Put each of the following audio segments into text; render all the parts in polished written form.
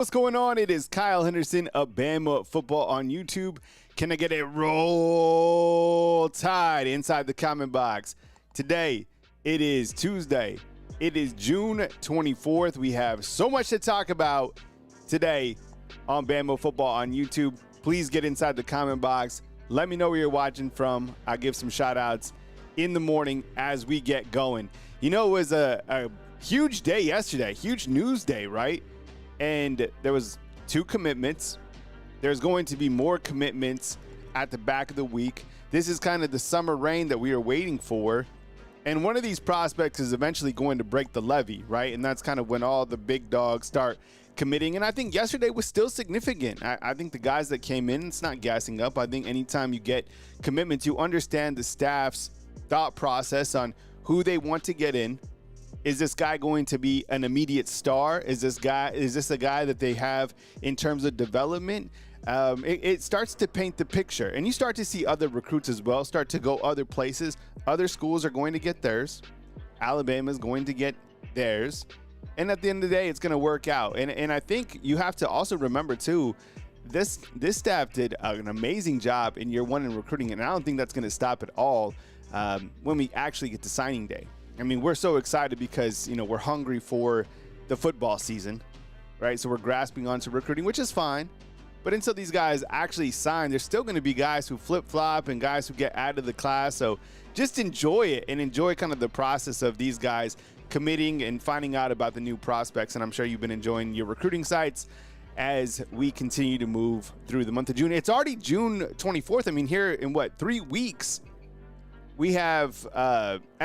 What's going on? It is Kyle Henderson of Bama Football on YouTube. Can I get a roll tide inside the comment box? Today, it is Tuesday. It is June 24th. We have so much to talk about today on Bama Football on YouTube. Please get inside the comment box. Let me know where you're watching from. I'll give some shout outs in the morning as we get going. You know, it was a huge day yesterday, huge news day, right? And there was 2 commitments. There's going to be more commitments at the back of the week. This is kind of the summer rain that we are waiting for. And one of these prospects is eventually going to break the levee, right? And that's kind of when all the big dogs start committing. And I think yesterday was still significant. I think the guys that came in, it's not gassing up. I think anytime you get commitments, you understand the staff's thought process on who they want to get in. Is this guy going to be an immediate star? Is this a guy that they have in terms of development? It starts to paint the picture, and you start to see other recruits as well start to go other places. Other schools are going to get theirs. Alabama is going to get theirs, and at the end of the day, it's going to work out. And I think you have to also remember too, this staff did an amazing job in year 1 in recruiting, and I don't think that's going to stop at all when we actually get to signing day. I mean, we're so excited because, you know, we're hungry for the football season, right? So we're grasping onto recruiting, which is fine. But until these guys actually sign, there's still going to be guys who flip-flop and guys who get out of the class. So just enjoy it and enjoy kind of the process of these guys committing and finding out about the new prospects. And I'm sure you've been enjoying your recruiting sites as we continue to move through the month of June. It's already June 24th. I mean, here in 3 weeks, we have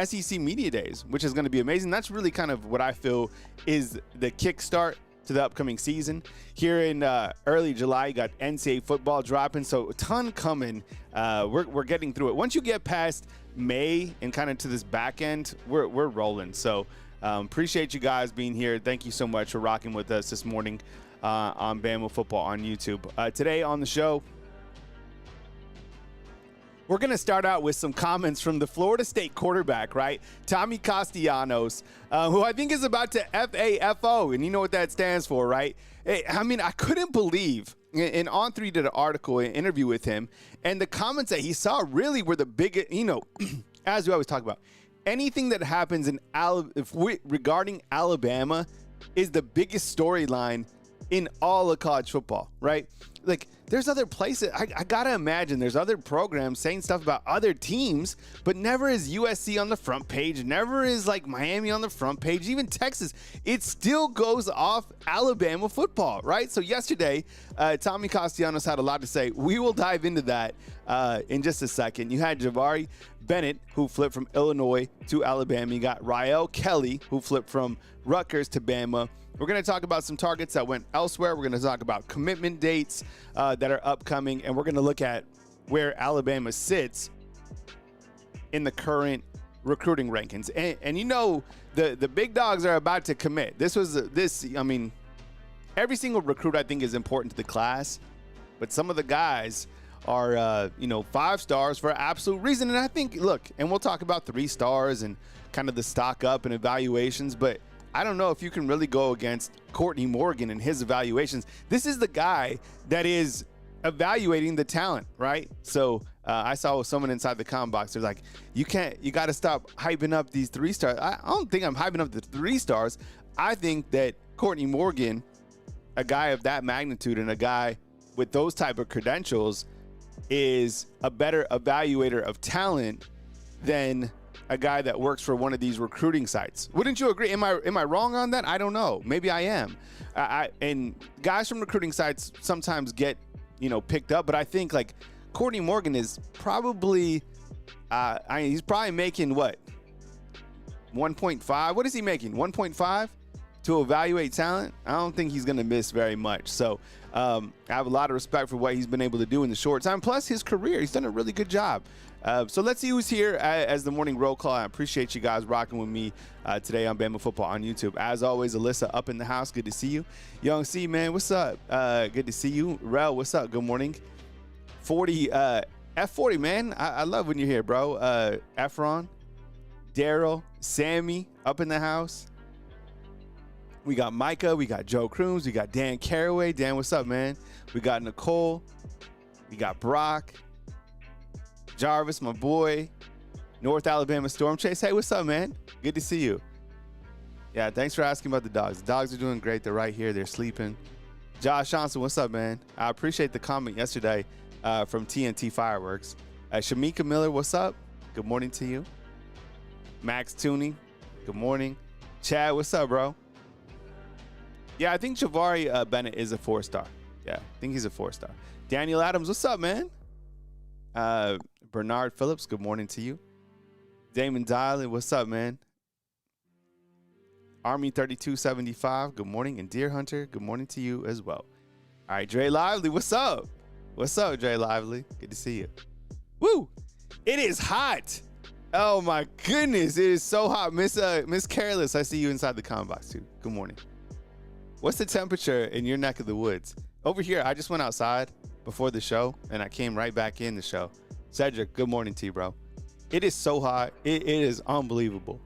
SEC Media Days, which is going to be amazing. That's really kind of what I feel is the kickstart to the upcoming season. Here in early July, you got NCAA football dropping, so a ton coming. We're getting through it. Once you get past May and kind of to this back end, we're rolling. So appreciate you guys being here. Thank you so much for rocking with us this morning on Bama Football on YouTube. Today on the show, we're going to start out with some comments from the Florida State quarterback, right? Tommy Castellanos, who I think is about to FAFO, and you know what that stands for, right? I mean, I couldn't believe, and On3 did an article, an interview with him, and the comments that he saw really were the biggest, you know, as we always talk about, anything that happens in regarding Alabama is the biggest storyline in all of college football, right? Like, there's other places. I gotta imagine there's other programs saying stuff about other teams, but never is USC on the front page. Never is like Miami on the front page. Even Texas, it still goes off Alabama football, right? So yesterday, Tommy Castellanos had a lot to say. We will dive into that in just a second. You had Javari Barnett, who flipped from Illinois to Alabama. You got Ryel Kelly, who flipped from Rutgers to Bama. We're going to talk about some targets that went elsewhere. We're going to talk about commitment dates that are upcoming, and we're going to look at where Alabama sits in the current recruiting rankings. And you know, the big dogs are about to commit. I mean, every single recruit I think is important to the class, but some of the guys are, 5 stars for absolute reason. And I think, look, and we'll talk about 3 stars and kind of the stock up and evaluations, but I don't know if you can really go against Courtney Morgan and his evaluations. This is the guy that is evaluating the talent, right? So I saw someone inside the comment box. They're like, you got to stop hyping up these 3 stars. I don't think I'm hyping up the 3 stars. I think that Courtney Morgan, a guy of that magnitude and a guy with those type of credentials, is a better evaluator of talent than a guy that works for one of these recruiting sites. Wouldn't you agree? Am I wrong on that? I don't know. Maybe I am. And guys from recruiting sites sometimes get, picked up, but I think like Courtney Morgan is probably, he's probably making what? 1.5? What is he making? 1.5 to evaluate talent? I don't think he's going to miss very much. So I have a lot of respect for what he's been able to do in the short time. Plus his career, he's done a really good job. So let's see who's here as the morning roll call. I appreciate you guys rocking with me today on Bama Football on YouTube. As always, Alyssa up in the house. Good to see you. Young C, man, what's up? Good to see you. Rel, what's up? Good morning. 40, F40, man. I love when you're here, bro. Efron, Daryl, Sammy up in the house. We got Micah. We got Joe Crooms. We got Dan Caraway. Dan, what's up, man? We got Nicole. We got Brock. Jarvis, my boy. North Alabama Storm Chase. Hey, what's up, man? Good to see you. Yeah, thanks for asking about the dogs. The dogs are doing great. They're right here. They're sleeping. Josh Johnson, what's up, man? I appreciate the comment yesterday from TNT Fireworks. Shamika Miller, what's up? Good morning to you. Max Tooney, good morning. Chad, what's up, bro? Yeah, I think Javari Barnett is a 4-star. Yeah, I think he's a 4-star. Daniel Adams, what's up, man? Bernard Phillips, good morning to you. Damon Dialy, what's up, man? Army 3275, good morning. And Deer Hunter, good morning to you as well. All right, Dre Lively, what's up? What's up, Dre Lively? Good to see you. Woo! It is hot. Oh my goodness, it is so hot. Miss Careless, I see you inside the comment box too. Good morning. What's the temperature in your neck of the woods? Over here, I just went outside before the show and I came right back in the show. Cedric, good morning to you, bro. It is so hot. It is unbelievable.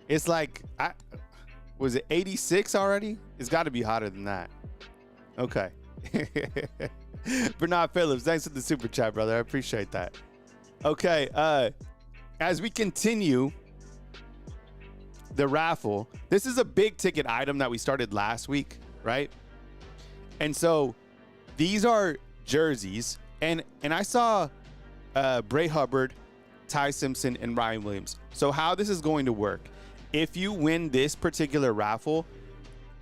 It's like, was it 86 already? It's got to be hotter than that. Okay. Bernard Phillips, thanks for the super chat, brother. I appreciate that. Okay. As we continue the raffle, this is a big ticket item that we started last week, right? And so these are jerseys, and I saw Bray Hubbard, Ty Simpson, and Ryan Williams. So how this is going to work, if you win this particular raffle,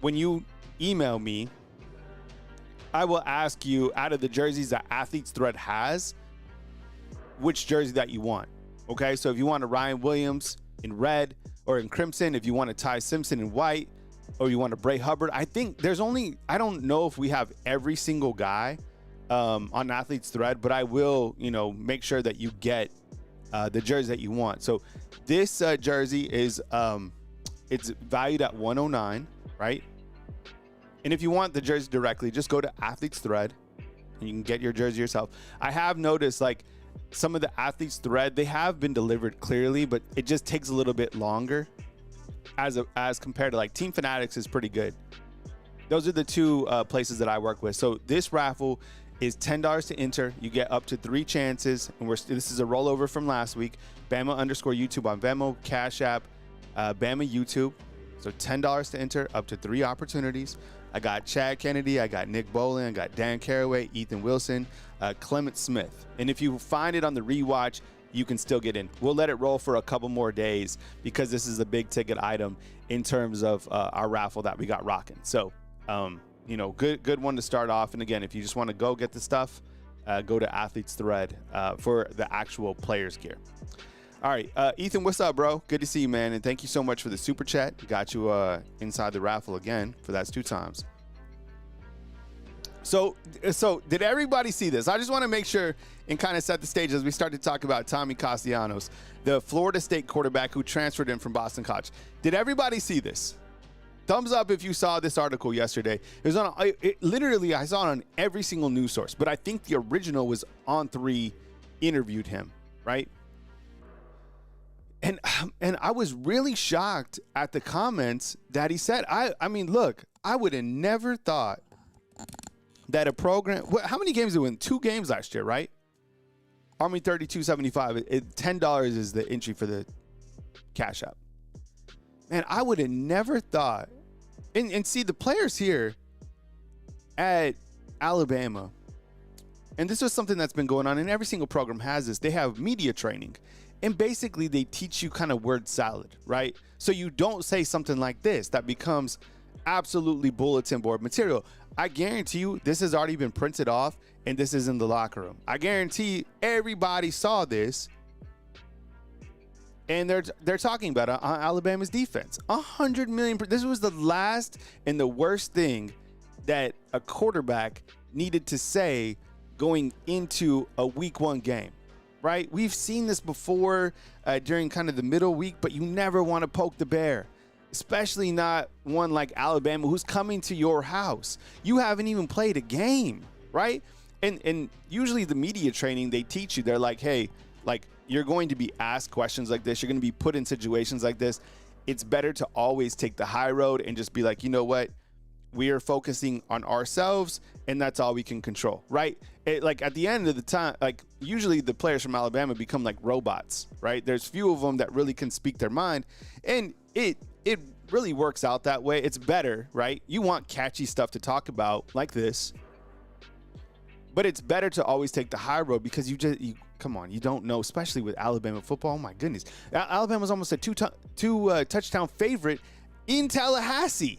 when you email me, I will ask you, out of the jerseys that Athletes Thread has, which jersey that you want. Okay, so if you want a Ryan Williams in red or in crimson, if you want a Ty Simpson in white, or you want a Bray Hubbard, I think there's only, I don't know if we have every single guy on Athletes Thread, but I will, make sure that you get the jersey that you want. So this jersey is, it's valued at $109, right? And if you want the jersey directly, just go to Athletes Thread and you can get your jersey yourself. I have noticed, like, some of the Athletes Thread, they have been delivered clearly, but it just takes a little bit longer as compared to, like, Team Fanatics is pretty good. Those are the two places that I work with. So this raffle is $10 to enter. You get up to 3 chances, and this is a rollover from last week. Bama_YouTube on Venmo, Cash App, Bama YouTube. So $10 to enter, up to 3 opportunities. I got Chad Kennedy, I got Nick Bolin, I got Dan Caraway, Ethan Wilson, Clement Smith. And if you find it on the rewatch, you can still get in. We'll let it roll for a couple more days because this is a big ticket item in terms of our raffle that we got rocking. So, good one to start off. And again, if you just want to go get the stuff, go to Athletes Thread for the actual players gear. All right, Ethan, what's up, bro? Good to see you, man, and thank you so much for the super chat. Got you inside the raffle again for that's 2 times. So did everybody see this? I just want to make sure and kind of set the stage as we start to talk about Tommy Castellanos, the Florida State quarterback who transferred in from Boston College. Did everybody see this? Thumbs up if you saw this article yesterday. It was on. Literally, I saw it on every single news source, but I think the original was On 3 interviewed him, right? And I was really shocked at the comments that he said. I mean, look, I would have never thought that a program. How many games did we win? 2 games last year, right? Army 3275. $10 is the entry for the Cash App. Man, I would have never thought. And see, the players here at Alabama, and this was something that's been going on, and every single program has this. They have media training. And basically, they teach you kind of word salad, right? So you don't say something like this that becomes absolutely bulletin board material. I guarantee you this has already been printed off, and this is in the locker room. I guarantee everybody saw this, and they're talking about it on Alabama's defense. 100 million. This was the last and the worst thing that a quarterback needed to say going into a week 1 game. Right? We've seen this before during kind of the middle week, but you never want to poke the bear, especially not one like Alabama who's coming to your house. You haven't even played a game, right? And usually the media training, they teach you, they're like, hey, like, you're going to be asked questions like this. You're going to be put in situations like this. it's better to always take the high road and just be like, you know what? We are focusing on ourselves, and that's all we can control, right? Like at the end of the time, like usually the players from Alabama become like robots, right? There's few of them that really can speak their mind, and it really works out that way. It's better, right? You want catchy stuff to talk about like this, but it's better to always take the high road because you come on, you don't know, especially with Alabama football. Oh my goodness, Alabama's almost a two touchdown favorite in Tallahassee.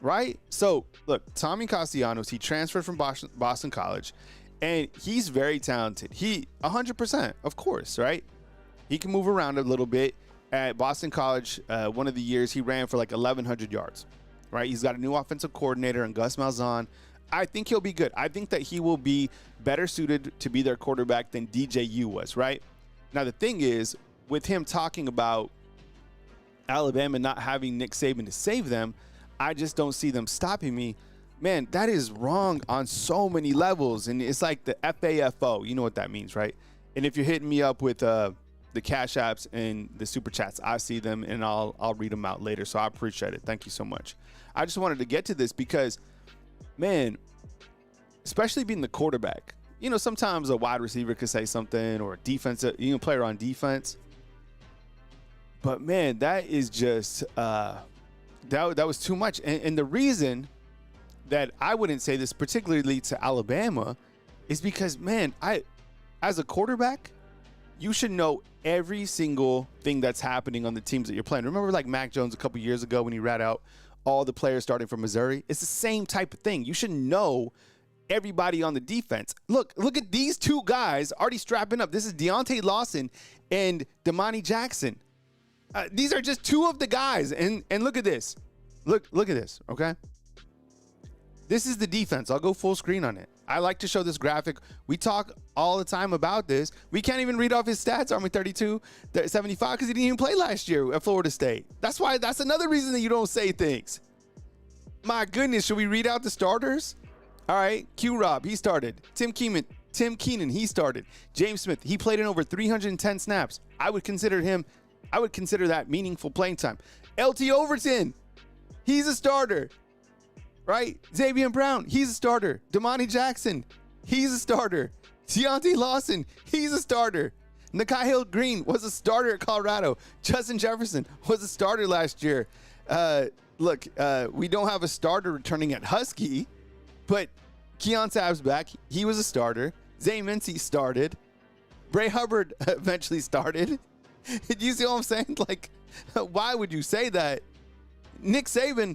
Right? So, look, Tommy Castellanos, he transferred from Boston College, and he's very talented. He, 100%, of course, right? He can move around a little bit. At Boston College, one of the years, he ran for like 1,100 yards, right? He's got a new offensive coordinator in Gus Malzahn. I think he'll be good. I think that he will be better suited to be their quarterback than DJU was, right? Now, the thing is, with him talking about Alabama not having Nick Saban to save them, I just don't see them stopping me. Man, that is wrong on so many levels. And it's like the FAFO. You know what that means, right? And if you're hitting me up with the Cash Apps and the Super Chats, I see them, and I'll read them out later. So I appreciate it. Thank you so much. I just wanted to get to this because, man, especially being the quarterback, you know, sometimes a wide receiver could say something or a defensive, player on defense. But, man, that is just that was too much. And the reason that I wouldn't say this particularly to Alabama is because, man, as a quarterback, you should know every single thing that's happening on the teams that you're playing. Remember like Mac Jones a couple years ago when he rat out all the players starting from Missouri? It's the same type of thing. You should know everybody on the defense. Look at these two guys already strapping up. This is Deontay Lawson and Damani Jackson. These are just two of the guys, and look at this. Look at this, okay? This is the defense. I'll go full screen on it. I like to show this graphic. We talk all the time about this. We can't even read off his stats, Army 32, 75, because he didn't even play last year at Florida State. That's another reason that you don't say things. My goodness, should we read out the starters? All right, Q-Rob, he started. Tim Keenan, he started. James Smith, he played in over 310 snaps. I would consider that meaningful playing time. LT Overton, he's a starter, right? Xavier Brown, he's a starter. Damani Jackson, he's a starter. Deontay Lawson, he's a starter. Nakai Hill-Green was a starter at Colorado. Justin Jefferson was a starter last year. We don't have a starter returning at Husky, but Keon Tabb's back. He was a starter. Zay Mincy started. Bray Hubbard eventually started. Do you see what I'm saying? Like, why would you say that? Nick Saban,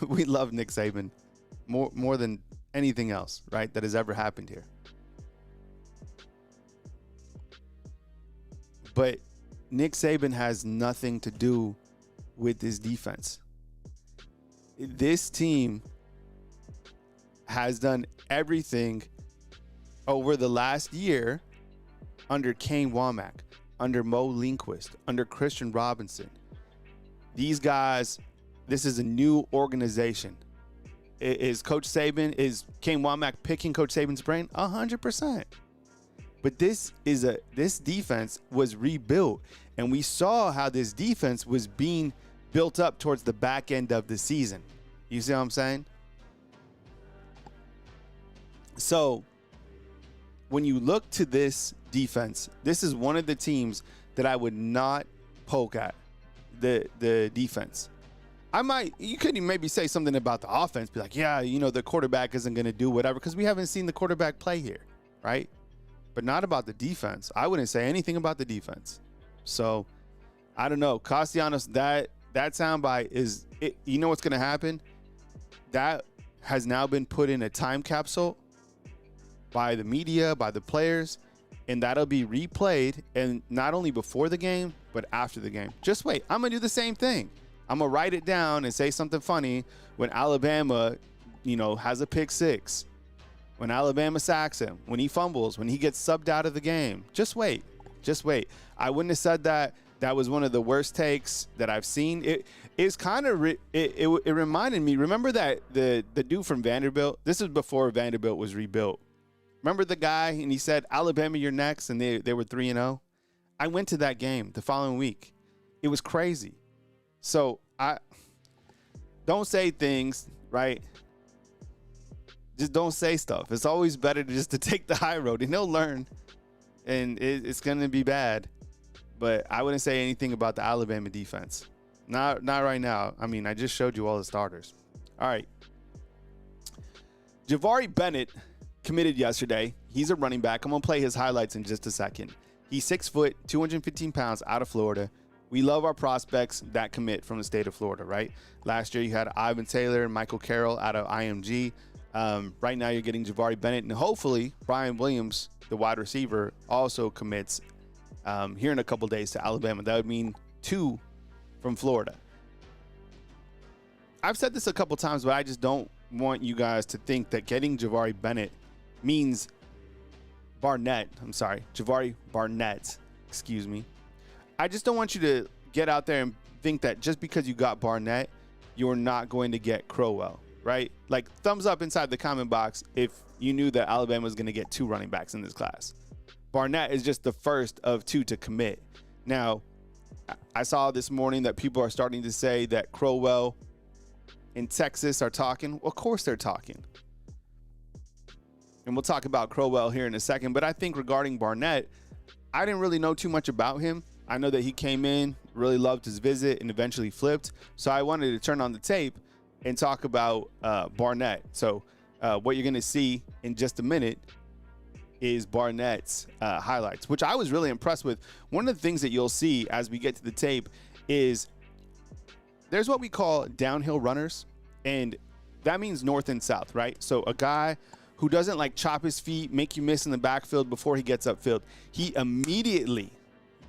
we love Nick Saban more than anything else, right, that has ever happened here. But Nick Saban has nothing to do with this defense. This team has done everything over the last year under Kane Womack, under Mo Lindquist, under Christian Robinson. These guys, this is a new organization. Is Coach Saban, is Kane Womack picking Coach Saban's brain? 100%. But this defense was rebuilt, and we saw how this defense was being built up towards the back end of the season. You see what I'm saying? So when you look to this defense, this is one of the teams that I would not poke at, the defense. You could maybe say something about the offense, be like, yeah, the quarterback isn't going to do whatever, because we haven't seen the quarterback play here, right? But not about the defense. I wouldn't say anything about the defense. So I don't know. Castellanos, that soundbite is, you know what's going to happen? That has now been put in a time capsule by the media, by the players, and that'll be replayed, and not only before the game, but after the game. Just wait. I'm going to do the same thing. I'm going to write it down and say something funny when Alabama, has a pick six, when Alabama sacks him, when he fumbles, when he gets subbed out of the game. Just wait. Just wait. I wouldn't have said that. That was one of the worst takes that I've seen. It reminded me, remember that the dude from Vanderbilt? This is before Vanderbilt was rebuilt. Remember the guy, and he said, Alabama, you're next, and they were 3-0? I went to that game the following week. It was crazy. So I don't say things, right? Just don't say stuff. It's always better just to take the high road, and he'll learn. And it's going to be bad. But I wouldn't say anything about the Alabama defense. Not right now. I mean, I just showed you all the starters. All right. Javari Barnett committed yesterday. He's a running back. I'm going to play his highlights in just a second. He's 6 foot, 215 pounds, out of Florida. We love our prospects that commit from the state of Florida, right? Last year you had Ivan Taylor and Michael Carroll out of IMG. Right now you're getting Javari Barnett, and hopefully Brian Williams, the wide receiver, also commits here in a couple days to Alabama. That would mean 2 from Florida. I've said this a couple times, but I just don't want you guys to think that getting Javari Barnett means Javari Barnett, excuse me. I just don't want you to get out there and think that just because you got Barnett, you're not going to get Crowell, right? Like, thumbs up inside the comment box if you knew that Alabama was going to get 2 running backs in this class. Barnett is just the first of 2 to commit. Now, I saw this morning that people are starting to say that Crowell in Texas are talking. Well, of course they're talking. And we'll talk about Crowell here in a second. But I think regarding Barnett, I didn't really know too much about him. I know that he came in, really loved his visit, and eventually flipped. So I wanted to turn on the tape and talk about Barnett. So what you're going to see in just a minute is Barnett's highlights, which I was really impressed with. One of the things that you'll see as we get to the tape is there's what we call downhill runners, and that means north and south, right? So a guy who doesn't like chop his feet, make you miss in the backfield before he gets upfield. He immediately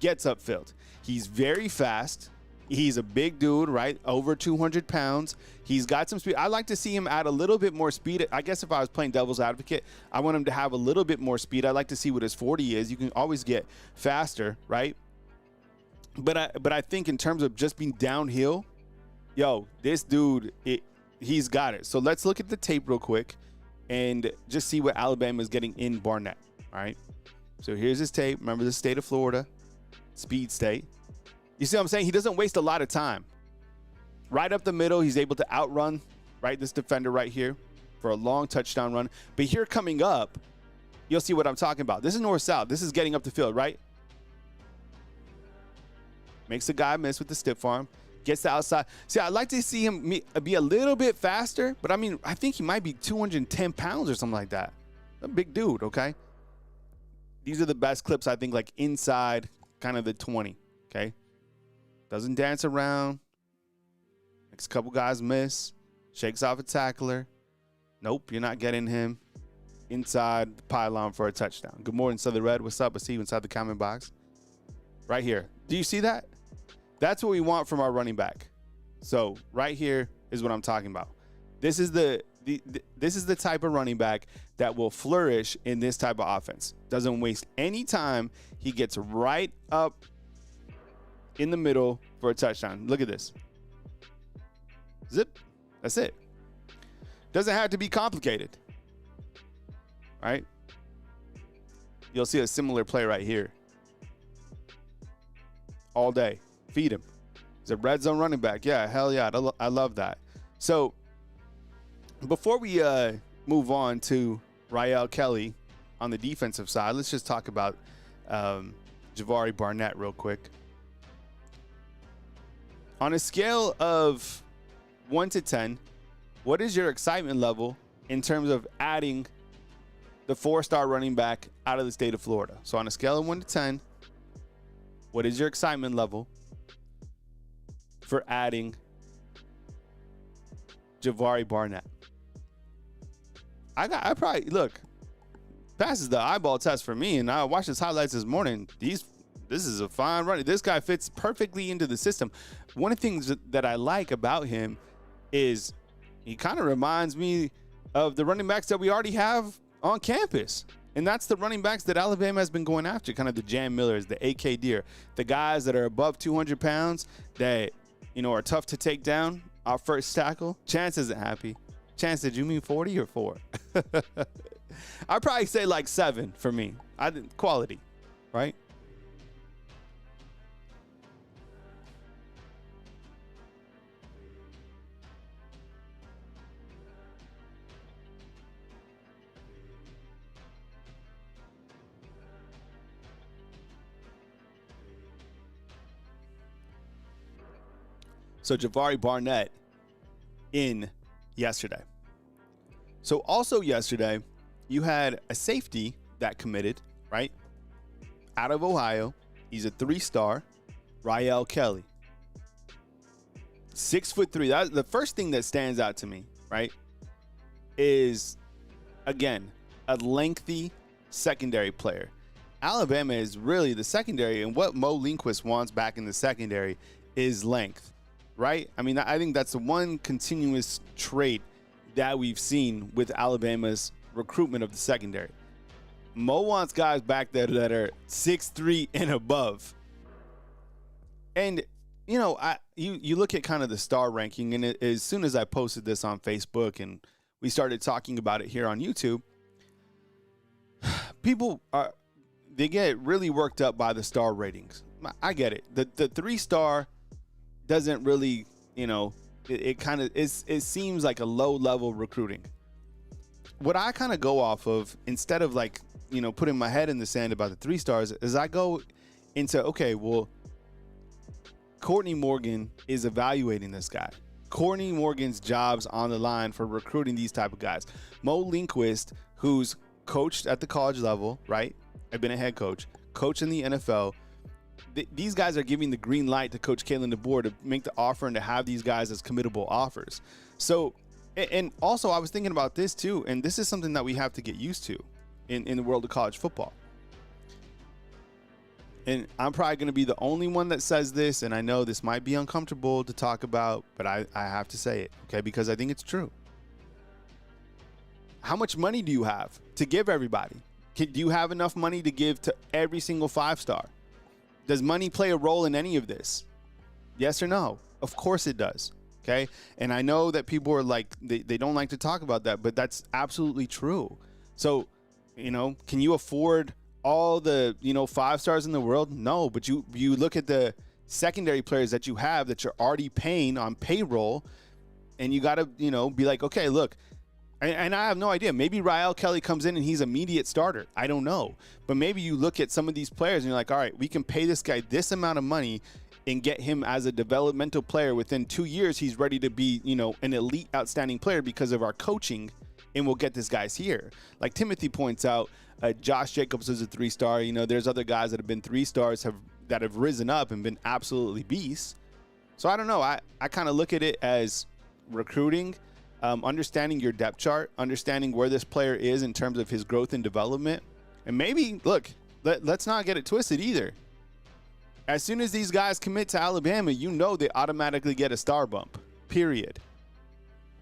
gets upfield. He's very fast. He's a big dude, right? Over 200 pounds. He's got some speed. I like to see him add a little bit more speed. I guess if I was playing devil's advocate, I want him to have a little bit more speed. I'd like to see what his 40 is. You can always get faster, right? But I think in terms of just being downhill, yo, this dude, he's got it. So let's look at the tape real quick and just see what Alabama is getting in Barnett, all right? So here's his tape. Remember the state of Florida, speed state. You see what I'm saying? He doesn't waste a lot of time. Right up the middle, he's able to outrun, right, this defender right here for a long touchdown run. But here coming up, you'll see what I'm talking about. This is north-south. This is getting up the field, right? Makes the guy miss with the stiff arm. Gets the outside. See, I'd like to see him be a little bit faster, but I mean, I think he might be 210 pounds or something like that. A big dude, okay? These are the best clips, I think, like inside kind of the 20, okay? Doesn't dance around. Makes a couple guys miss. Shakes off a tackler. Nope, you're not getting him inside the pylon for a touchdown. Good morning, Southern Red. What's up? I see you inside the comment box. Right here. Do you see that? That's what we want from our running back. So right here is what I'm talking about. This is the type of running back that will flourish in this type of offense. Doesn't waste any time. He gets right up in the middle for a touchdown. Look at this. Zip. That's it. Doesn't have to be complicated. Right? You'll see a similar play right here. All day. Feed him. He's a red zone running back. Yeah, hell yeah. I love that. So before we move on to Ryel Kelly on the defensive side, let's just talk about Javari Barnett real quick. On a scale of 1 to 10, what is your excitement level in terms of adding the 4-star running back out of the state of Florida? So on a scale of 1 to 10, what is your excitement level for adding Javari Barnett? I probably, look, passes the eyeball test for me, and I watched his highlights this morning. This is a fine runner. This guy fits perfectly into the system. One of the things that I like about him is he kind of reminds me of the running backs that we already have on campus. And that's the running backs that Alabama has been going after, kind of the Jam Millers, the AK Deer, the guys that are above 200 pounds that, you know, are tough to take down. Our first tackle. Chance isn't happy. Chance, did you mean 40 or 4? I'd probably say like 7 for me. Quality, right? So Javari Barnett in yesterday. So also yesterday, you had a safety that committed, right? Out of Ohio. He's a 3-star, Ryel Kelly. 6'3". That's the first thing that stands out to me, right? Is, again, a lengthy secondary player. Alabama is really the secondary, and what Mo Lindquist wants back in the secondary is length, right? I mean, I think that's the one continuous trait that we've seen with Alabama's recruitment of the secondary. Mo wants guys back there that are 6'3" and above. And, you know, you look at kind of the star ranking, and as soon as I posted this on Facebook and we started talking about it here on YouTube, people they get really worked up by the star ratings. I get it. The 3-star doesn't really, you know, it seems like a low-level recruiting. What I kind of go off of, instead of like, you know, putting my head in the sand about the 3 stars, is I go into, okay, well, Courtney Morgan is evaluating this guy. Courtney Morgan's job's on the line for recruiting these type of guys. Mo Lindquist, who's coached at the college level, right? I've been a head coach in the NFL. These guys are giving the green light to Coach Kalen DeBoer to make the offer and to have these guys as committable offers. So, and also I was thinking about this too, and this is something that we have to get used to in the world of college football. And I'm probably going to be the only one that says this, and I know this might be uncomfortable to talk about, but I have to say it, okay, because I think it's true. How much money do you have to give everybody? Do you have enough money to give to every single 5-star? Does money play a role in any of this? Yes or no? Of course it does, okay? And I know that people are like, they don't like to talk about that, but that's absolutely true. So, you know, can you afford all the, you know, 5-stars in the world? No, but you look at the secondary players that you have that you're already paying on payroll, and you got to, you know, be like, okay, look, and I have no idea. Maybe Ryel Kelly comes in and he's immediate starter. I don't know. But maybe you look at some of these players and you're like, all right, we can pay this guy this amount of money and get him as a developmental player. Within 2 years, he's ready to be, you know, an elite, outstanding player because of our coaching, and we'll get this guys here. Like Timothy points out, Josh Jacobs is a 3-star. You know, there's other guys that have been 3-stars that have risen up and been absolutely beasts. So I don't know. I kind of look at it as recruiting, understanding your depth chart, understanding where this player is in terms of his growth and development. And maybe, look, let's not get it twisted either. As soon as these guys commit to Alabama, you know they automatically get a star bump, period.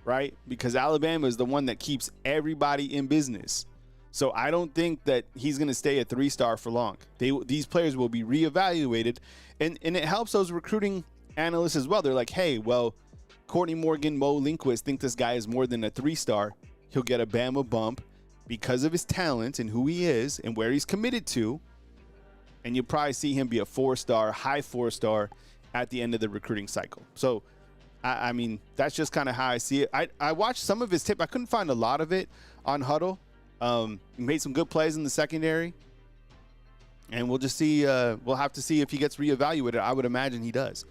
Right? Because Alabama is the one that keeps everybody in business. So I don't think that he's going to stay a 3-star for long. These players will be reevaluated, and it helps those recruiting analysts as well. They're like, hey, well, Courtney Morgan, Mo Lindquist think this guy is more than a 3-star. He'll get a Bama bump because of his talent and who he is and where he's committed to. And you'll probably see him be a 4-star, high 4-star at the end of the recruiting cycle. So, I mean, that's just kind of how I see it. I watched some of his tape. I couldn't find a lot of it on Huddle. He made some good plays in the secondary. And we'll just see. We'll have to see if he gets reevaluated. I would imagine he does.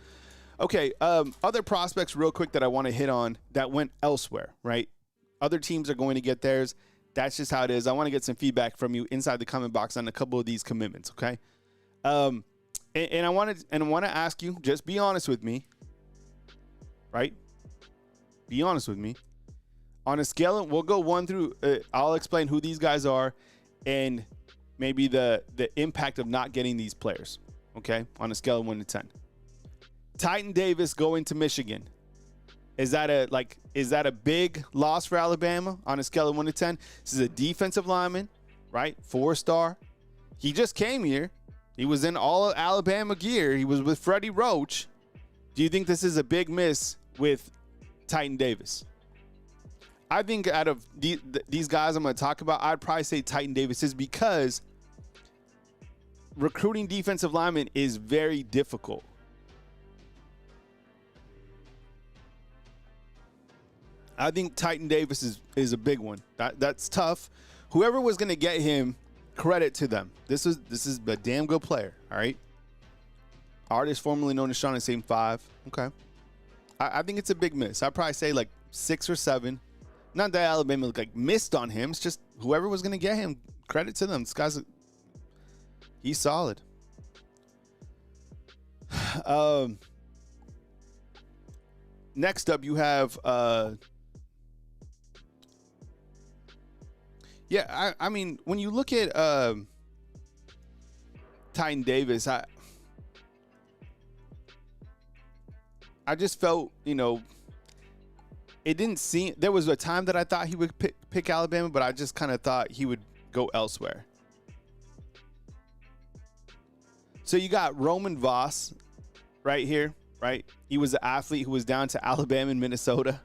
Okay, other prospects real quick that I want to hit on that went elsewhere, right? Other teams are going to get theirs. That's just how it is. I want to get some feedback from you inside the comment box on a couple of these commitments, okay? And I want to ask you, just be honest with me, right? Be honest with me. On a scale, we'll go 1 through, I'll explain who these guys are and maybe the impact of not getting these players, okay? On a scale of 1 to 10. Titan Davis going to Michigan. Is that a big loss for Alabama on a scale of 1 to 10? This is a defensive lineman, right? 4-star. He just came here. He was in all Alabama gear. He was with Freddie Roach. Do you think this is a big miss with Titan Davis? I think out of these guys I'm going to talk about, I'd probably say Titan Davis is because recruiting defensive linemen is very difficult. I think Titan Davis is a big one. That's tough. Whoever was going to get him, credit to them. This is a damn good player, all right? Artist formerly known as Sean at Same 5. Okay. I think it's a big miss. I'd probably say like 6 or 7. Not that Alabama like missed on him. It's just whoever was going to get him. Credit to them. This guy's he's solid. Next up, you have I mean, when you look at Titan Davis, I just felt, it didn't seem, there was a time that I thought he would pick Alabama, but I just kind of thought he would go elsewhere. So you got Roman Voss right here, right? He was an athlete who was down to Alabama and Minnesota.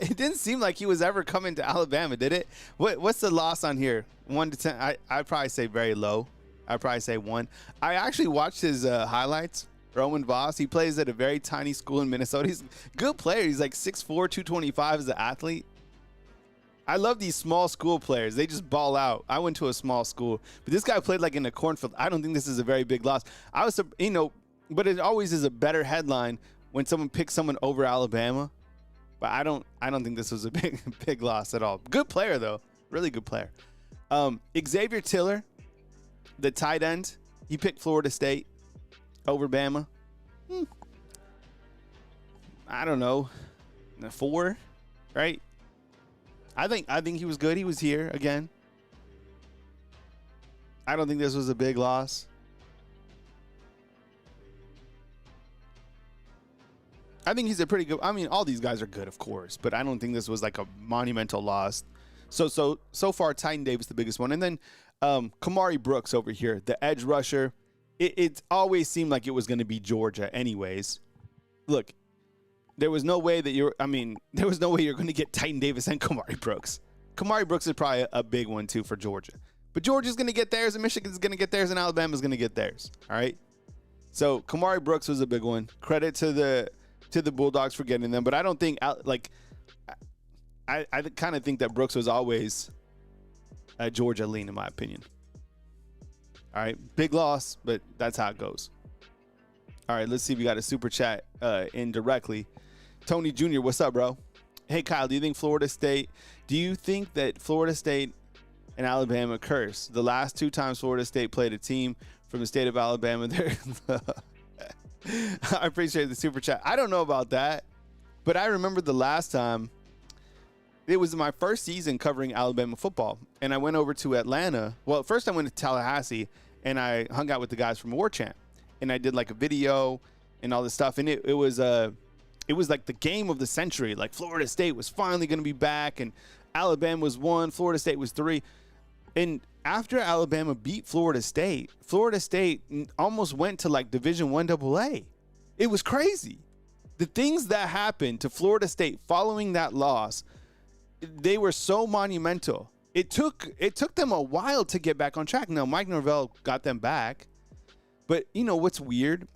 It didn't seem like he was ever coming to Alabama, did it? What's the loss on here? 1 to 10? I'd probably say very low. I'd probably say 1. I actually watched his highlights. Roman Voss, he plays at a very tiny school in Minnesota. He's a good player. He's like 6'4", 225 as an athlete. I love these small school players. They just ball out. I went to a small school, but this guy played like in a cornfield. I don't think this is a very big loss. But it always is a better headline when someone picks someone over Alabama. But I don't think this was a big loss at all. Good player though, really good player. Xavier Tiller, the tight end, he picked Florida State over Bama. I don't know, 4, right? I think he was good. He was here again. I don't think this was a big loss. I think he's a pretty good. I mean, all these guys are good, of course, but I don't think this was like a monumental loss. So far, Titan Davis the biggest one, and then Kamari Brooks over here, the edge rusher. It always seemed like it was going to be Georgia, anyways. Look, there was no way that you're going to get Titan Davis and Kamari Brooks. Kamari Brooks is probably a big one too for Georgia, but Georgia's going to get theirs, and Michigan's going to get theirs, and Alabama's going to get theirs. All right. So Kamari Brooks was a big one. Credit to the Bulldogs for getting them, but I don't think I kind of think that Brooks was always a Georgia lean in my opinion. All right, big loss, but that's how it goes. All right, let's see if we got a super chat in directly. Tony Jr., what's up, bro? Hey, Kyle, do you think that Florida State and Alabama curse? The last 2 times Florida State played a team from the state of Alabama, I appreciate the super chat. I don't know about that, but I remember the last time, it was my first season covering Alabama football, and I went over to Atlanta. Well, first I went to Tallahassee, and I hung out with the guys from War Chant, and I did like a video and all this stuff, and it was like the game of the century. Like Florida State was finally going to be back, and Alabama was 1, Florida State was 3, and after Alabama beat Florida State almost went to like Division I AA. It was crazy. The things that happened to Florida State following that loss, they were so monumental. It took them a while to get back on track. Now, Mike Norvell got them back. But you know what's weird?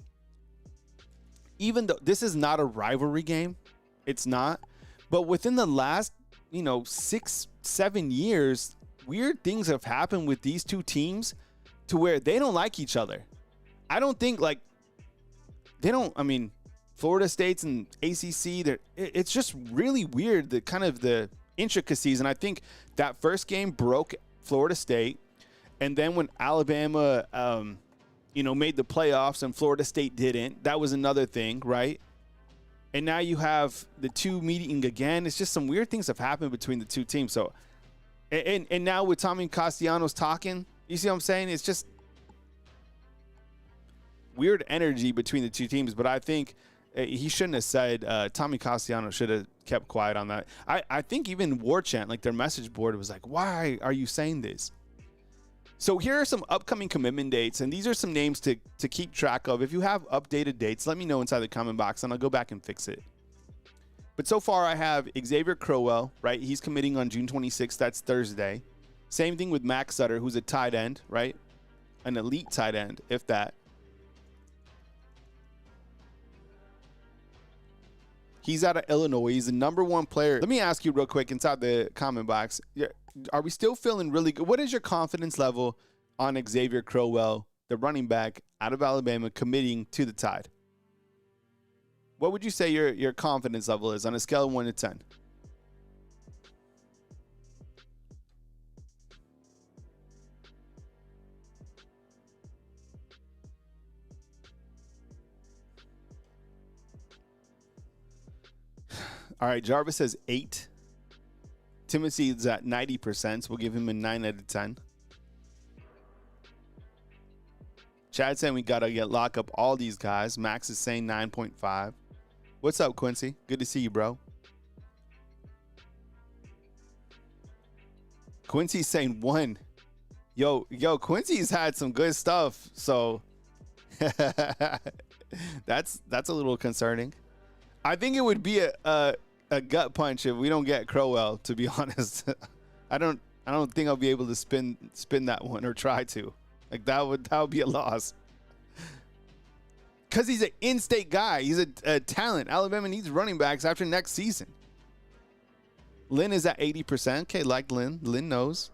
Even though this is not a rivalry game, it's not. But within the last, 6-7 years, weird things have happened with these two teams to where they don't like each other. I don't think Florida State's and ACC, it's just really weird, the intricacies. And I think that first game broke Florida State. And then when Alabama, made the playoffs and Florida State didn't, that was another thing, right? And now you have the two meeting again. It's just some weird things have happened between the two teams. So, and now with Tommy Castellanos talking, you see what I'm saying? It's just weird energy between the two teams. But I think he shouldn't have said, Tommy Castellanos should have kept quiet on that. I think even War Chant, like their message board was like, why are you saying this? So here are some upcoming commitment dates, and these are some names to keep track of. If you have updated dates, let me know inside the comment box, and I'll go back and fix it. But so far, I have Xavier Crowell, right? He's committing on June 26th. That's Thursday. Same thing with Max Sutter, who's a tight end, right? An elite tight end, if that. He's out of Illinois. He's the #1 player. Let me ask you real quick inside the comment box. Are we still feeling really good? What is your confidence level on Xavier Crowell, the running back out of Alabama, committing to the Tide? What would you say your confidence level is on a scale of 1 to 10? All right, Jarvis says 8. Timothy's at 90%, so we'll give him a 9 out of 10. Chad saying we got to lock up all these guys. Max is saying 9.5. What's up, Quincy? Good to see you, bro. Quincy's saying 1. Yo, Quincy's had some good stuff, so that's a little concerning. I think it would be a gut punch if we don't get Crowell, to be honest. I don't think I'll be able to spin that one or try to. Like that would be a loss. Because he's an in-state guy. He's a talent. Alabama needs running backs after next season. Lynn is at 80%. Okay, like Lynn. Lynn knows.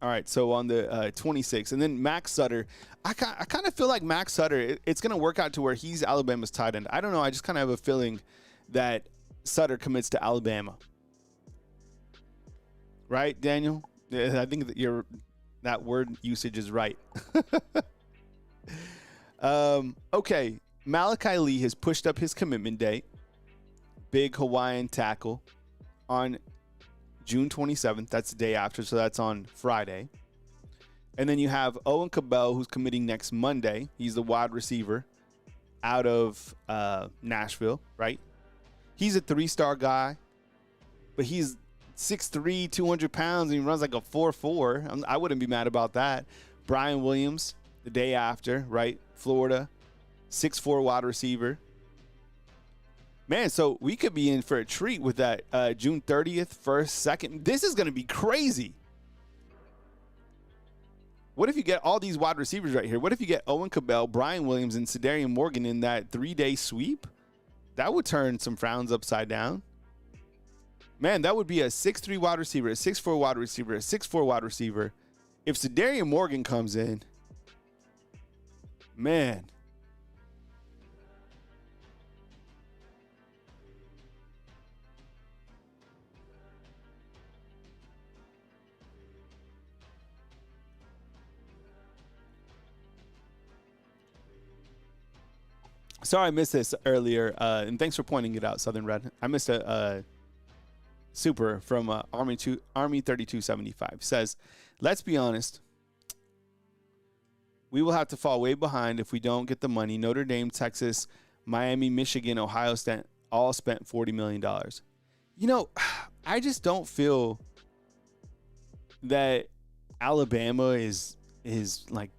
All right, so on the 26. And then Max Sutter. I kind of feel like Max Sutter, it's going to work out to where he's Alabama's tight end. I don't know. I just kind of have a feeling that Sutter commits to Alabama. Right, Daniel? I think that that word usage is right. Okay. Malachi Lee has pushed up his commitment date. Big Hawaiian tackle on June 27th. That's the day after, so that's on Friday. And then you have Owen Cabell, who's committing next Monday. He's the wide receiver out of Nashville, right? He's a 3-star guy, but he's 6'3", 200 pounds, and he runs like a 4.4. I wouldn't be mad about that. Brian Williams, the day after, right? Florida, 6'4" wide receiver. Man, so we could be in for a treat with that June 30th, 1st, 2nd. This is going to be crazy. What if you get all these wide receivers right here? What if you get Owen Cabell, Brian Williams, and Sadarian Morgan in that 3-day sweep? That would turn some frowns upside down. Man, that would be a 6'3" wide receiver, a 6'4" wide receiver, a 6'4" wide receiver. If Sadarian Morgan comes in, man. Sorry I missed this earlier, and thanks for pointing it out, Southern Red. I missed a super from Army 3275. Says, let's be honest. We will have to fall way behind if we don't get the money. Notre Dame, Texas, Miami, Michigan, Ohio State all spent $40 million. You know, I just don't feel that Alabama is like,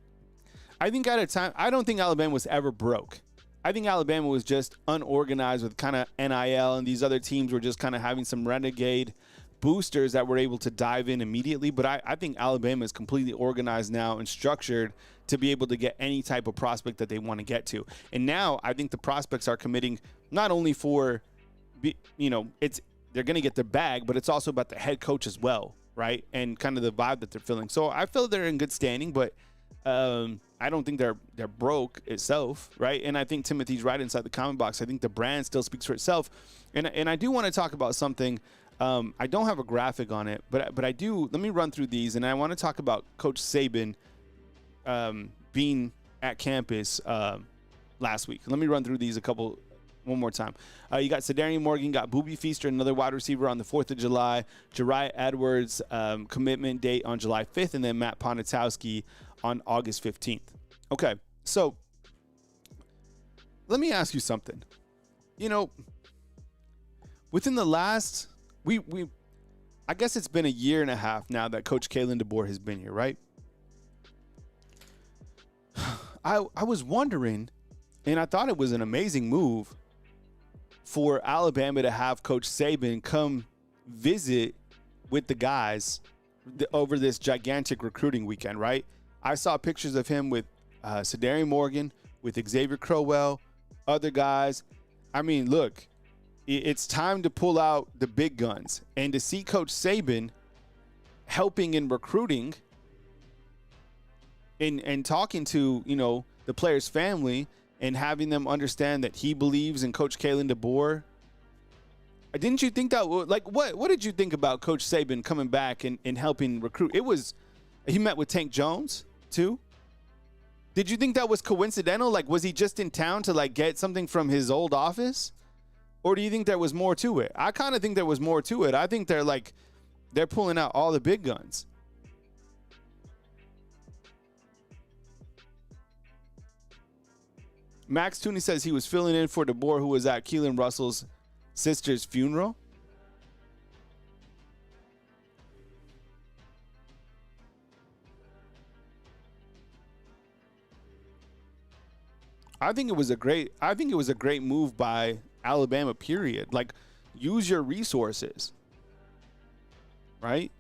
I think at a time, I don't think Alabama was ever broke. I think Alabama was just unorganized with kind of NIL, and these other teams were just kind of having some renegade boosters that were able to dive in immediately. But I think Alabama is completely organized now and structured to be able to get any type of prospect that they want to get to. And now I think the prospects are committing not only for, they're going to get their bag, but it's also about the head coach as well, right? And kind of the vibe that they're feeling. So I feel they're in good standing, but I don't think they're broke itself, right? And I think Timothy's right inside the comment box. I think the brand still speaks for itself. And I do want to talk about something. I don't have a graphic on it, but I do. Let me run through these, and I want to talk about Coach Sabin being at campus last week. Let me run through these one more time. You got Sadarian Morgan, got Boobie Feaster, another wide receiver on the 4th of July. Jariah Edwards, commitment date on July 5th, and then Matt Ponitowski on August 15th. Okay, so let me ask you something. Within the last, I guess it's been a year and a half now that Coach Kalen DeBoer has been here, right? I was wondering, and I thought it was an amazing move for Alabama to have Coach Sabin come visit with the guys over this gigantic recruiting weekend, right? I saw pictures of him with Sadarian Morgan, with Xavier Crowell, other guys. I mean, look, it's time to pull out the big guns. And to see Coach Sabin helping in recruiting and talking to, the the player's family and having them understand that he believes in Coach Kalen DeBoer. Didn't you think that, like, what did you think about Coach Sabin coming back and helping recruit? He met with Tank Jones too. Did you think that was coincidental? Like, was he just in town to, like, get something from his old office? Or do you think there was more to it? I kind of think there was more to it. I think they're pulling out all the big guns. Max Tooney says he was filling in for DeBoer, who was at Keelan Russell's sister's funeral. I think it was a great move by Alabama, period. Like, use your resources. Right?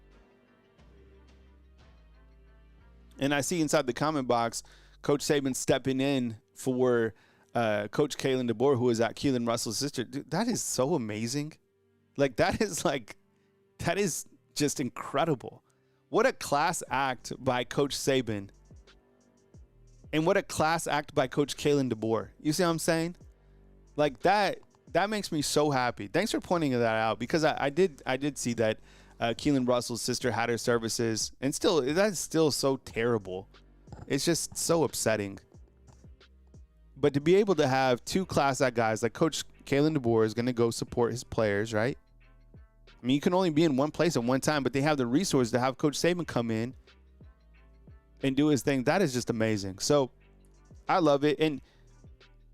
And I see inside the comment box, Coach Saban stepping in for Coach Kalen DeBoer, who is at Keelan Russell's sister. Dude, that is so amazing. That is just incredible. What a class act by Coach Saban. And what a class act by Coach Kalen DeBoer. You see what I'm saying? Like, that makes me so happy. Thanks for pointing that out, because I did see that Keelan Russell's sister had her services, and that's still so terrible. It's just so upsetting. But to be able to have two class act guys, like Coach Kalen DeBoer is going to go support his players, right? I mean, you can only be in one place at one time, but they have the resources to have Coach Saban come in and do his thing. That is just amazing. So I love it. And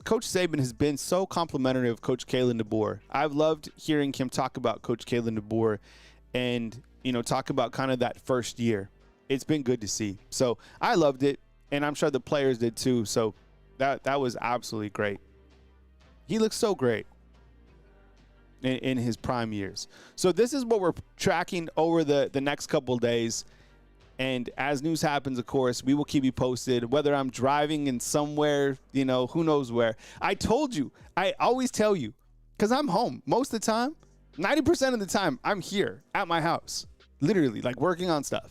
Coach Saban has been so complimentary of Coach Kalen DeBoer. I've loved hearing him talk about Coach Kalen DeBoer and, talk about kind of that first year. It's been good to see. So I loved it, and I'm sure the players did too. So that was absolutely great. He looks so great in his prime years. So this is what we're tracking over the next couple of days. And as news happens, of course, we will keep you posted, whether I'm driving in somewhere, who knows where. I told you, I always tell you, because I'm home most of the time, 90% of the time, I'm here at my house, literally, like, working on stuff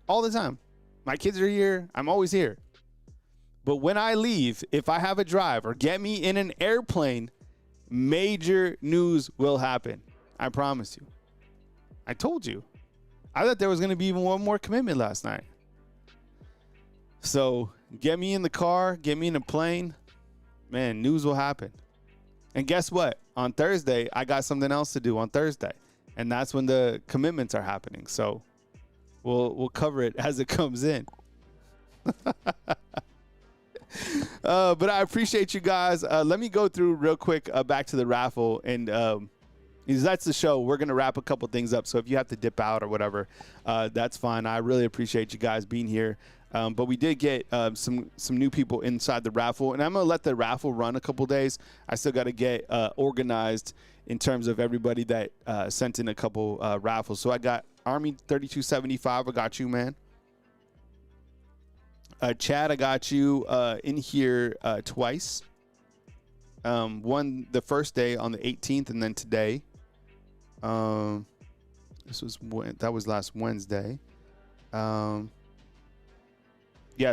all the time. My kids are here. I'm always here. But when I leave, if I have a drive or get me in an airplane, major news will happen. I promise you. I told you. I thought there was going to be even one more commitment last night. So get me in the car, get me in a plane. Man, news will happen. And guess what? On Thursday, I got something else to do on Thursday. And that's when the commitments are happening. So we'll cover it as it comes in. But I appreciate you guys. Let me go through real quick back to the raffle. And that's the show. We're going to wrap a couple things up. So if you have to dip out or whatever, that's fine. I really appreciate you guys being here. But we did get some new people inside the raffle. And I'm going to let the raffle run a couple days. I still got to get organized in terms of everybody that sent in a couple raffles. So I got Army 3275. I got you, man. Chad, I got you in here twice. One the first day on the 18th, and then today. That was last Wednesday. Yeah,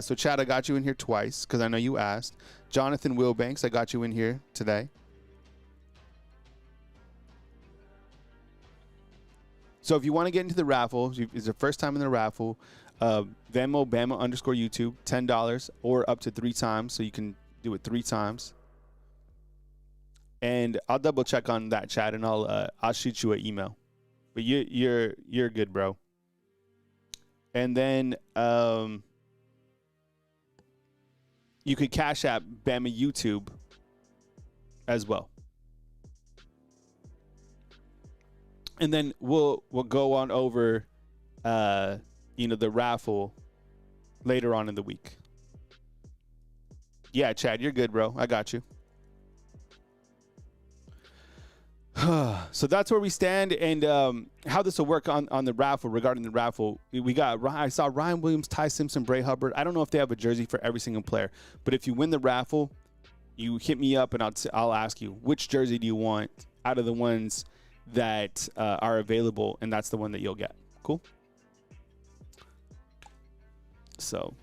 so Chad, I got you in here twice because I know you asked. Jonathan Wilbanks, I got you in here today. So if you want to get into the raffle, it's the first time in the raffle, Venmo, Bama _ YouTube, $10 or up to 3 times. So you can do it 3 times. And I'll double check on that, Chad, and I'll shoot you an email. But you're good, bro. And then you could Cash App Bama YouTube as well. And then we'll go on over the raffle later on in the week. Yeah, Chad, you're good, bro. I got you. So that's where we stand, and how this will work on the raffle. Regarding the raffle, I saw Ryan Williams, Ty Simpson, Bray Hubbard. I don't know if they have a jersey for every single player, but if you win the raffle, you hit me up and I'll ask you which jersey do you want out of the ones that are available, and that's the one that you'll get. Cool. So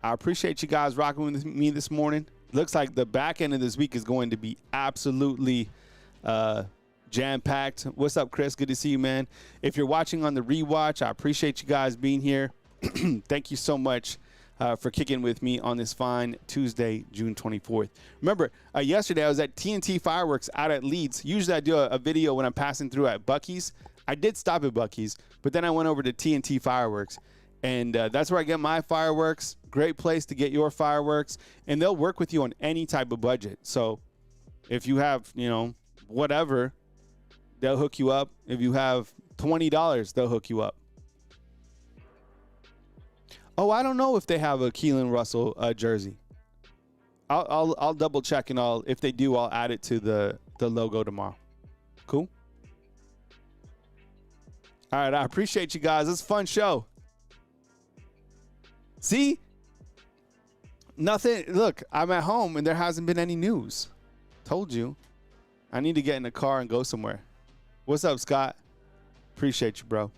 I appreciate you guys rocking with me this morning. Looks like the back end of this week is going to be absolutely jam-packed. What's up, Chris? Good to see you, man. If you're watching on the rewatch, I appreciate you guys being here. Thank you so much for kicking with me on this fine Tuesday, June 24th. Remember, yesterday I was at TNT Fireworks out at Leeds. Usually I do a video when I'm passing through at Buc-ee's. I did stop at Buc-ee's, but then I went over to TNT Fireworks. And that's where I get my fireworks. Great place to get your fireworks. And they'll work with you on any type of budget. So if you have, whatever, they'll hook you up. If you have $20, they'll hook you up. Oh, I don't know if they have a Keelan Russell jersey. I'll double check, and if they do, I'll add it to the logo tomorrow. Cool. All right, I appreciate you guys. It's a fun show. See? Nothing. Look, I'm at home and there hasn't been any news. Told you. I need to get in the car and go somewhere. What's up, Scott? Appreciate you, bro.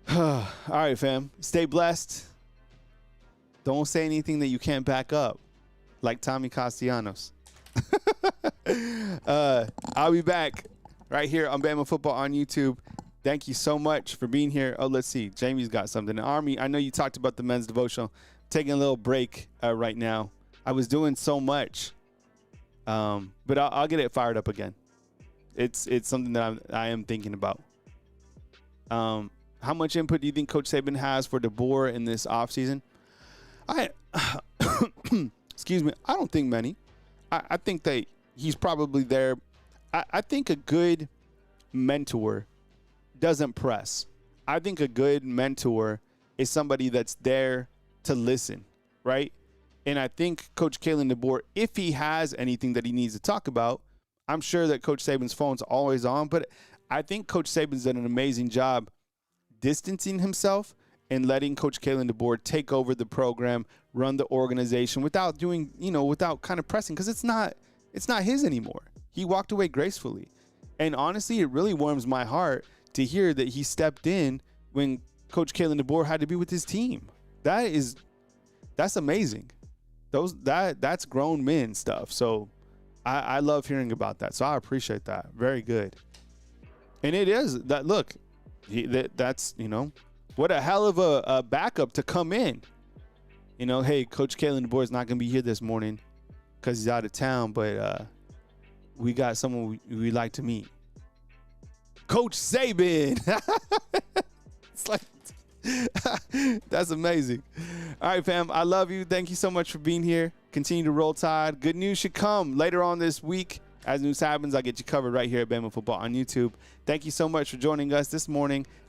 All right, fam. Stay blessed. Don't say anything that you can't back up, like Tommy Castellanos. I'll be back right here on Bama Football on YouTube. Thank you so much for being here. Oh, let's see. Jamie's got something. Army, I know you talked about the men's devotional. Taking a little break right now. I was doing so much, but I'll get it fired up again. It's something that I am thinking about. How much input do you think Coach Saban has for DeBoer in this offseason? Excuse me. I don't think many. I think that he's probably there. I think a good mentor doesn't press. I think a good mentor is somebody that's there to listen, right? And I think Coach Kalen DeBoer, if he has anything that he needs to talk about, I'm sure that Coach Saban's phone's always on, but I think Coach Saban's done an amazing job distancing himself and letting Coach Kalen DeBoer take over the program, run the organization without doing, without kind of pressing, because it's not his anymore. He walked away gracefully. And honestly, it really warms my heart to hear that he stepped in when Coach Kalen DeBoer had to be with his team. That's amazing. That's grown men stuff. So I love hearing about that. So I appreciate that. Very good. And it is that, look, that's, what a hell of a backup to come in. Hey, Coach Kalen DeBoer is not going to be here this morning because he's out of town, but we got someone we like to meet. Coach Sabin. It's like, that's amazing. All right, fam. I love you. Thank you so much for being here. Continue to roll tide. Good news should come later on this week. As news happens, I'll get you covered right here at Bama Football on YouTube. Thank you so much for joining us this morning